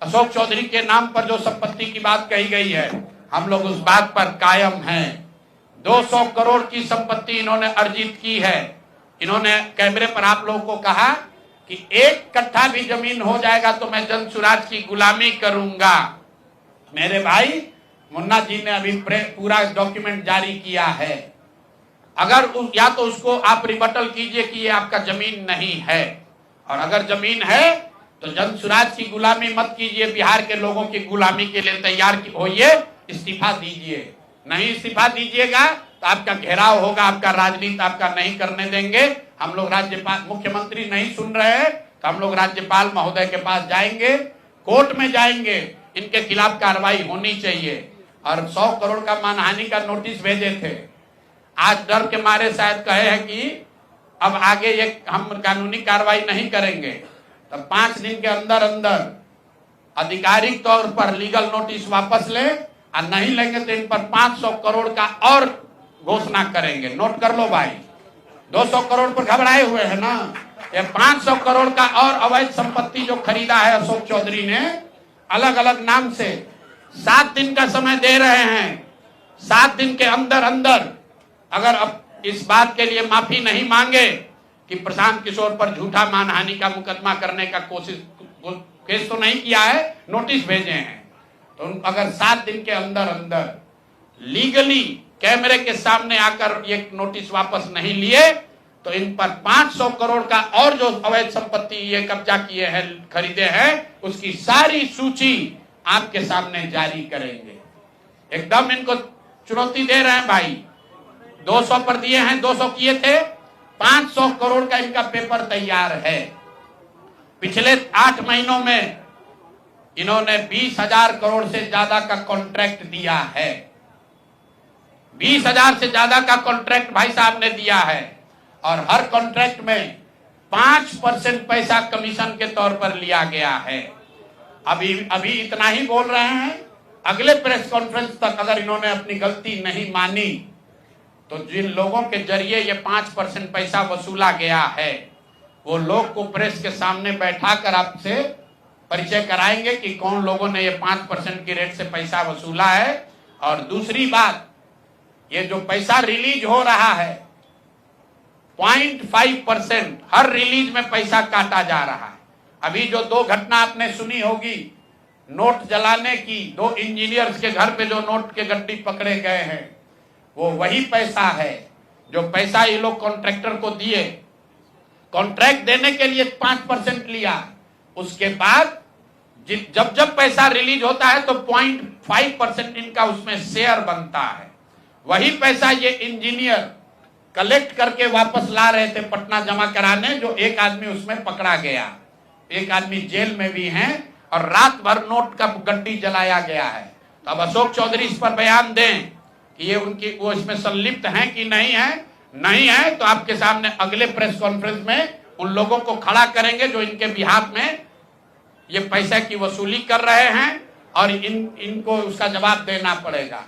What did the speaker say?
अशोक चौधरी के नाम पर जो संपत्ति की बात कही गई है, हम लोग उस बात पर कायम हैं। 200 करोड़ की संपत्ति इन्होंने अर्जित की है। इन्होंने कैमरे पर आप लोगों को कहा कि 1 कट्ठा भी जमीन हो जाएगा तो मैं जन सुराज की गुलामी करूंगा। मेरे भाई मुन्ना जी ने अभी पूरा डॉक्यूमेंट जारी किया है। अगर या तो उसको आप रिबटल कीजिए कि ये आपका जमीन नहीं है, और अगर जमीन है तो जन सुराज की गुलामी मत कीजिए, बिहार के लोगों की गुलामी के लिए तैयार होइए, इस्तीफा दीजिए। नहीं इस्तीफा दीजिएगा तो आपका घेराव होगा, आपका राजनीति आपका नहीं करने देंगे। हम लोग राज्यपाल, मुख्यमंत्री नहीं सुन रहे हैं तो हम लोग राज्यपाल महोदय के पास जाएंगे, कोर्ट में जाएंगे, इनके खिलाफ कार्रवाई होनी चाहिए। और 100 करोड़ का मानहानि का नोटिस भेजे थे, आज डर के मारे शायद कहे हैं कि अब आगे ये हम कानूनी कार्रवाई नहीं करेंगे। तो 5 दिन के अंदर अंदर आधिकारिक तौर पर लीगल नोटिस वापस ले, और नहीं लेंगे तो इन पर 500 करोड़ का और घोषणा करेंगे। नोट कर लो भाई, 200 करोड़ पर घबराए हुए हैं ना, ये 500 करोड़ का और अवैध संपत्ति जो खरीदा है अशोक चौधरी ने अलग अलग नाम से, 7 दिन का समय दे रहे हैं। 7 दिन के अंदर अंदर अगर अब इस बात के लिए माफी नहीं मांगे कि प्रशांत किशोर पर झूठा मानहानि का मुकदमा करने का केस तो नहीं किया है, नोटिस भेजे हैं, तो अगर 7 दिन के अंदर अंदर लीगली कैमरे के सामने आकर ये नोटिस वापस नहीं लिए तो इन पर 500 करोड़ का और जो अवैध संपत्ति ये कब्जा किए हैं, खरीदे हैं, उसकी सारी सूची आपके सामने जारी करेंगे। एकदम इनको चुनौती दे रहे हैं भाई। 200 पर दिए हैं, 200 किए थे, 500 करोड़ का इनका पेपर तैयार है। पिछले 8 महीनों में इन्होंने 20,000 करोड़ से ज्यादा का कॉन्ट्रैक्ट दिया है। 20,000 से ज्यादा का कॉन्ट्रैक्ट भाई साहब ने दिया है, और हर कॉन्ट्रैक्ट में 5% पैसा कमीशन के तौर पर लिया गया है। अभी इतना ही बोल रहे हैं, अगले प्रेस कॉन्फ्रेंस तक अगर इन्होंने अपनी गलती नहीं मानी तो जिन लोगों के जरिए ये 5% पैसा वसूला गया है वो लोग को प्रेस के सामने बैठाकर आपसे परिचय कराएंगे कि कौन लोगों ने ये 5% की रेट से पैसा वसूला है। और दूसरी बात, ये जो पैसा रिलीज हो रहा है 0.5% हर रिलीज में पैसा काटा जा रहा है। अभी जो 2 घटना आपने सुनी होगी नोट जलाने की, 2 इंजीनियर्स के घर पे जो नोट के गड्डी पकड़े गए हैं, वो वही पैसा है जो पैसा ये लोग कॉन्ट्रैक्टर को दिए। कॉन्ट्रैक्ट देने के लिए 5% लिया, उसके बाद जब जब पैसा रिलीज होता है तो 0.5% इनका उसमें शेयर बनता है। वही पैसा ये इंजीनियर कलेक्ट करके वापस ला रहे थे पटना जमा कराने, जो एक आदमी उसमें पकड़ा गया, एक आदमी जेल में भी है, और रात भर नोट का गड्डी जलाया गया है। तो अब अशोक चौधरी इस पर बयान दें कि ये वो इसमें संलिप्त हैं कि नहीं है। नहीं है तो आपके सामने अगले प्रेस कॉन्फ्रेंस में उन लोगों को खड़ा करेंगे जो इनके बिहाफ में ये पैसे की वसूली कर रहे हैं, और इनको उसका जवाब देना पड़ेगा।